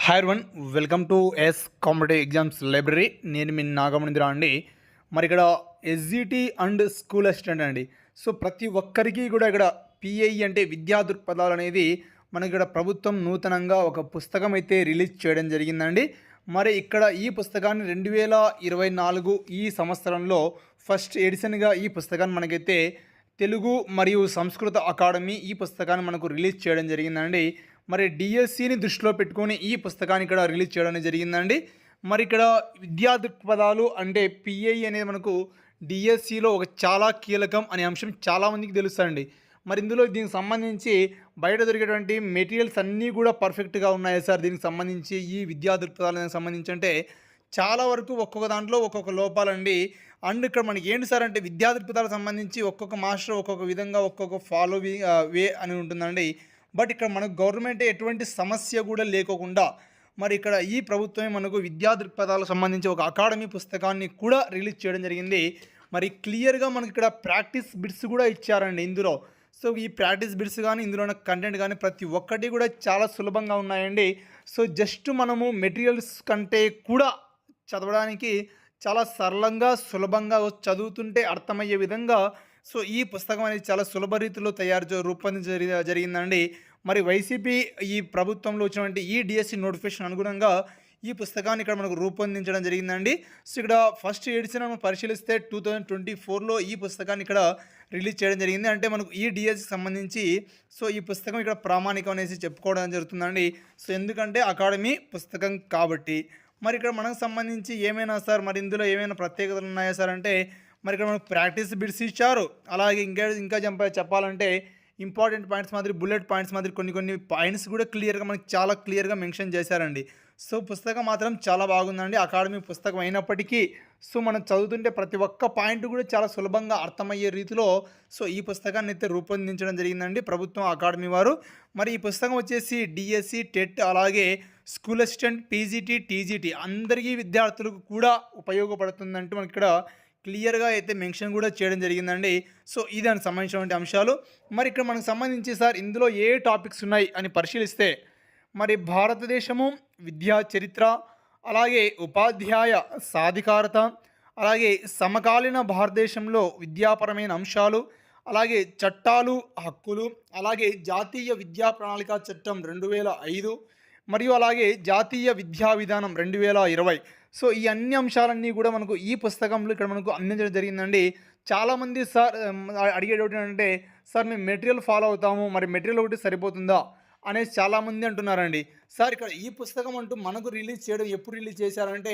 Hi one, welcome to yes competitive exams library. నేను మీ నాగమణింద్ర అండి. మరి ఇక్కడ ఎస్జిటి అండ్ స్కూల్ అసిస్టెంట్ అండి. సో ప్రతి ఒక్కరికి కూడా ఇక్కడ పిఐ అంటే విద్యా దృక్పథాలు అనేది మనకి ఇక్కడ ప్రభుత్వం నూతనంగా ఒక పుస్తకం అయితే రిలీజ్ చేయడం జరిగిందండి. మరి ఇక్కడ ఈ పుస్తకాన్ని 2024 ఈ సంవత్సరంలో ఫస్ట్ ఎడిషన్గా ఈ పుస్తకాన్ని మనకైతే తెలుగు మరియు సంస్కృత అకాడమీ ఈ పుస్తకాన్ని మనకు రిలీజ్ చేయడం జరిగిందండి. మరి డిఎస్సిని దృష్టిలో పెట్టుకొని ఈ పుస్తకాన్ని ఇక్కడ రిలీజ్ చేయడం జరిగిందండి. మరి ఇక్కడ విద్యా దృక్పథాలు అంటే పిఐ అనేది మనకు డిఎస్సిలో ఒక చాలా కీలకం అనే అంశం చాలామందికి తెలుస్తుందండి. మరి ఇందులో దీనికి సంబంధించి బయట దొరికేటువంటి మెటీరియల్స్ అన్నీ కూడా పర్ఫెక్ట్గా ఉన్నాయి సార్. దీనికి సంబంధించి ఈ విద్యా దృక్పథాలకు సంబంధించి అంటే చాలా వరకు ఒక్కొక్క దాంట్లో ఒక్కొక్క లోపాలండి. అండ్ ఇక్కడ మనకి ఏంటి సార్ అంటే విద్యా దృక్పథాలకు సంబంధించి ఒక్కొక్క మాస్టర్ ఒక్కొక్క విధంగా ఒక్కొక్క ఫాలో వే అని ఉంటుందండి. బట్ ఇక్కడ మనకు గవర్నమెంట్ ఎటువంటి సమస్య కూడా లేకోకుండా మరి ఇక్కడ ఈ ప్రభుత్వమే మనకు విద్యా దృక్పథాలకు సంబంధించి ఒక అకాడమీ పుస్తకాన్ని కూడా రిలీజ్ చేయడం జరిగింది. మరి క్లియర్గా మనకి ఇక్కడ ప్రాక్టీస్ బిట్స్ కూడా ఇచ్చారండి ఇందులో. సో ఈ ప్రాక్టీస్ బిట్స్ కానీ ఇందులో ఉన్న కంటెంట్ కానీ ప్రతి ఒక్కటి కూడా చాలా సులభంగా ఉన్నాయండి. సో జస్ట్ మనము మెటీరియల్స్ కంటే కూడా చదవడానికి చాలా సరళంగా సులభంగా చదువుతుంటే అర్థమయ్యే విధంగా సో ఈ పుస్తకం అనేది చాలా సులభ రీతిలో రూపొందించ జరిగిందండి. మరి వైసీపీ ఈ ప్రభుత్వంలో వచ్చినటువంటి ఈ డిఎస్సి నోటిఫికేషన్ అనుగుణంగా ఈ పుస్తకాన్ని ఇక్కడ మనకు రూపొందించడం జరిగిందండి. సో ఇక్కడ ఫస్ట్ ఎడిషన్ మనం పరిశీలిస్తే 2024లో ఈ పుస్తకాన్ని ఇక్కడ రిలీజ్ చేయడం జరిగింది. అంటే మనకు ఈ డిఎస్సికి సంబంధించి సో ఈ పుస్తకం ఇక్కడ ప్రామాణికం అనేసి చెప్పుకోవడం జరుగుతుందండి. సో ఎందుకంటే అకాడమీ పుస్తకం కాబట్టి. మరి ఇక్కడ మనకు సంబంధించి ఏమైనా సార్ మరి ఇందులో ఏమైనా ప్రత్యేకతలు ఉన్నాయా సార్ అంటే మరి ఇక్కడ మనకు ప్రాక్టీస్ బిట్స్ ఇచ్చారు. అలాగే ఇంకా చెప్పాలంటే ఇంపార్టెంట్ పాయింట్స్ మాదిరి బుల్లెట్ పాయింట్స్ మాదిరి కొన్ని పాయింట్స్ కూడా క్లియర్గా మనకి చాలా క్లియర్గా మెన్షన్ చేశారండి. సో పుస్తకం మాత్రం చాలా బాగుందండి. అకాడమీ పుస్తకం అయినప్పటికీ సో మనం చదువుతుంటే ప్రతి ఒక్క పాయింట్ కూడా చాలా సులభంగా అర్థమయ్యే రీతిలో సో ఈ పుస్తకాన్ని అయితే రూపొందించడం జరిగిందండి ప్రభుత్వం అకాడమీ వారు. మరి ఈ పుస్తకం వచ్చేసి డిఎస్సి, టెట్, అలాగే స్కూల్ అసిస్టెంట్, పీజీటీ, టీజీటీ అందరికీ విద్యార్థులకు కూడా ఉపయోగపడుతుందంటూ మనకి ఇక్కడ క్లియర్గా అయితే మెన్షన్ కూడా చేయడం జరిగిందండి. సో ఇది దానికి సంబంధించినటువంటి అంశాలు. మరి ఇక్కడ మనకు సంబంధించి సార్ ఇందులో ఏ టాపిక్స్ ఉన్నాయి అని పరిశీలిస్తే మరి భారతదేశము విద్యా చరిత్ర, అలాగే ఉపాధ్యాయ సాధికారత, అలాగే సమకాలీన భారతదేశంలో విద్యాపరమైన అంశాలు, అలాగే చట్టాలు, హక్కులు, అలాగే జాతీయ విద్యా ప్రణాళిక చట్టం 2005 మరియు అలాగే జాతీయ విద్యా విధానం 2020. సో ఈ అన్ని అంశాలన్నీ కూడా మనకు ఈ పుస్తకంలో ఇక్కడ మనకు అందించడం జరిగిందండి. చాలామంది సార్ అడిగేటోటి ఏంటంటే సార్ మేము మెటీరియల్ ఫాలో అవుతాము, మరి మెటీరియల్ ఒకటి సరిపోతుందా అనేసి చాలామంది అంటున్నారండి. సార్ ఇక్కడ ఈ పుస్తకం అంటూ మనకు రిలీజ్ చేయడం ఎప్పుడు రిలీజ్ చేశారంటే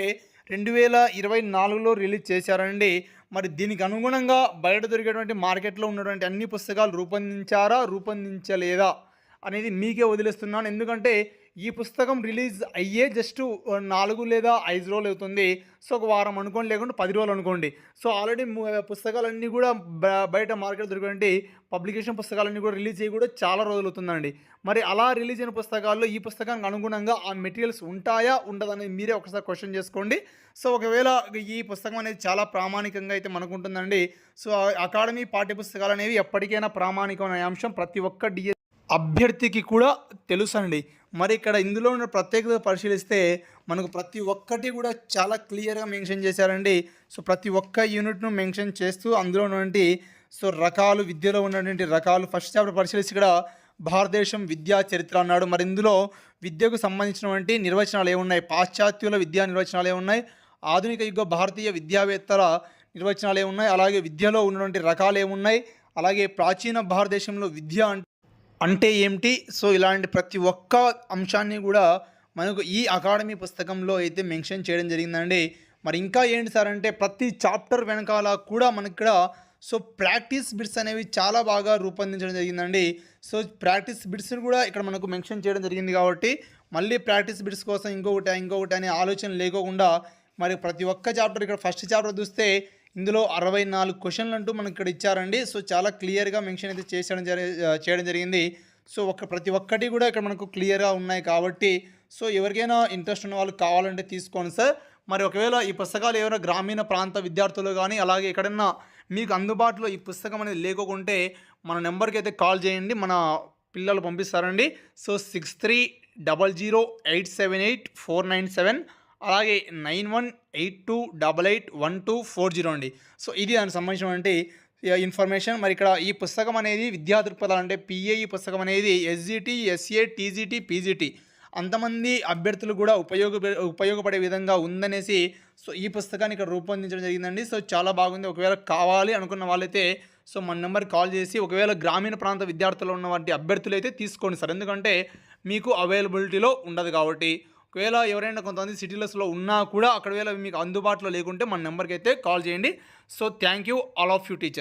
2024లో రిలీజ్ చేశారండి. మరి దీనికి అనుగుణంగా బయట దొరికేటువంటి మార్కెట్లో ఉన్నటువంటి అన్ని పుస్తకాలు రూపొందించలేదా అనేది మీకే వదిలేస్తున్నాను. ఎందుకంటే ఈ పుస్తకం రిలీజ్ అయ్యే జస్ట్ 4 లేదా 5 రోజులు అవుతుంది. సో ఒక వారం అనుకోండి, లేకుంటే 10 రోజులు అనుకోండి. సో ఆల్రెడీ పుస్తకాలన్నీ కూడా బయట మార్కెట్ దొరికినటువంటి పబ్లికేషన్ పుస్తకాలన్నీ కూడా రిలీజ్ అయ్యి కూడా చాలా రోజులు అవుతుందండి. మరి అలా రిలీజ్ అయిన పుస్తకాల్లో ఈ పుస్తకానికి అనుగుణంగా ఆ మెటీరియల్స్ ఉంటాయా ఉండదనేది మీరే ఒకసారి క్వశ్చన్ చేసుకోండి. సో ఒకవేళ ఈ పుస్తకం అనేది చాలా ప్రామాణికంగా అయితే మనకు ఉంటుందండి. సో అకాడమీ పాఠ్యపుస్తకాలు అనేవి ఎప్పటికైనా ప్రామాణికమైన అంశం ప్రతి ఒక్క అభ్యర్థికి కూడా తెలుసండి. మరి ఇక్కడ ఇందులో ఉన్న ప్రత్యేకత పరిశీలిస్తే మనకు ప్రతి ఒక్కటి కూడా చాలా క్లియర్గా మెన్షన్ చేశారండి. సో ప్రతి ఒక్క యూనిట్ను మెన్షన్ చేస్తూ అందులో ఉన్నటువంటి సో రకాలు, విద్యలో ఉన్నటువంటి రకాలు ఫస్ట్ చాప్టర్ పరిశీలిస్తే ఇక్కడ భారతదేశం విద్యా చరిత్ర అన్నాడు. మరి ఇందులో విద్యకు సంబంధించినటువంటి నిర్వచనాలు ఏమున్నాయి, పాశ్చాత్యుల విద్యా నిర్వచనాలు ఏమున్నాయి, ఆధునిక యుగ భారతీయ విద్యావేత్తల నిర్వచనాలు ఏమున్నాయి, అలాగే విద్యలో ఉన్నటువంటి రకాలు ఏమున్నాయి, అలాగే ప్రాచీన భారతదేశంలో విద్య అంటే ఏమిటి. సో ఇలాంటి ప్రతి ఒక్క అంశాన్ని కూడా మనకు ఈ అకాడమీ పుస్తకంలో అయితే మెన్షన్ చేయడం జరిగిందండి. మరి ఇంకా ఏంటి సార్ అంటే ప్రతి చాప్టర్ వెనకాల కూడా మనకి ఇక్కడ సో ప్రాక్టీస్ బిట్స్ అనేవి చాలా బాగా రూపొందించడం జరిగిందండి. సో ప్రాక్టీస్ బిట్స్ని కూడా ఇక్కడ మనకు మెన్షన్ చేయడం జరిగింది కాబట్టి మళ్ళీ ప్రాక్టీస్ బిట్స్ కోసం ఇంకొకటి అనే ఆలోచన లేకోకుండా మరి ప్రతి ఒక్క చాప్టర్ ఇక్కడ ఫస్ట్ చాప్టర్ చూస్తే ఇందులో 64 క్వశ్చన్లు అంటూ మనకి ఇక్కడ ఇచ్చారండి. సో చాలా క్లియర్గా మెన్షన్ అయితే చేయడం జరిగింది. సో ప్రతి ఒక్కటి కూడా ఇక్కడ మనకు క్లియర్గా ఉన్నాయి కాబట్టి సో ఎవరికైనా ఇంట్రెస్ట్ ఉన్న వాళ్ళు కావాలంటే తీసుకోండి సార్. మరి ఒకవేళ ఈ పుస్తకాలు ఎవరైనా గ్రామీణ ప్రాంత విద్యార్థులు కానీ అలాగే ఎక్కడన్నా మీకు అందుబాటులో ఈ పుస్తకం అనేది లేకుంటే మన నెంబర్కి అయితే కాల్ చేయండి, మన పిల్లలు పంపిస్తారండి. సో 63 91828847 అలాగే 9182881240 అండి. సో ఇది దానికి సంబంధించినటువంటి ఇన్ఫర్మేషన్. మరి ఇక్కడ ఈ పుస్తకం అనేది విద్యా దృక్పథాలు అంటే పిఏఈ పుస్తకం అనేది ఎస్జిటి, ఎస్ఏ, టీజీటీ, పీజీటీ అంతమంది అభ్యర్థులు కూడా ఉపయోగపడే విధంగా ఉందనేసి సో ఈ పుస్తకాన్ని ఇక్కడ రూపొందించడం జరిగిందండి. సో చాలా బాగుంది. ఒకవేళ కావాలి అనుకున్న వాళ్ళైతే సో మన నెంబర్కి కాల్ చేసి ఒకవేళ గ్రామీణ ప్రాంత విద్యార్థులు ఉన్నటువంటి అభ్యర్థులు అయితే తీసుకోండి సార్. ఎందుకంటే మీకు అవైలబిలిటీలో ఉండదు కాబట్టి. ఒకవేళ ఎవరైనా కొంతమంది సిటీలస్లో ఉన్నా కూడా అక్కడ వేళ మీకు అందుబాటులో లేకుంటే మన నెంబర్కి అయితే కాల్ చేయండి. So thank you all of you teacher.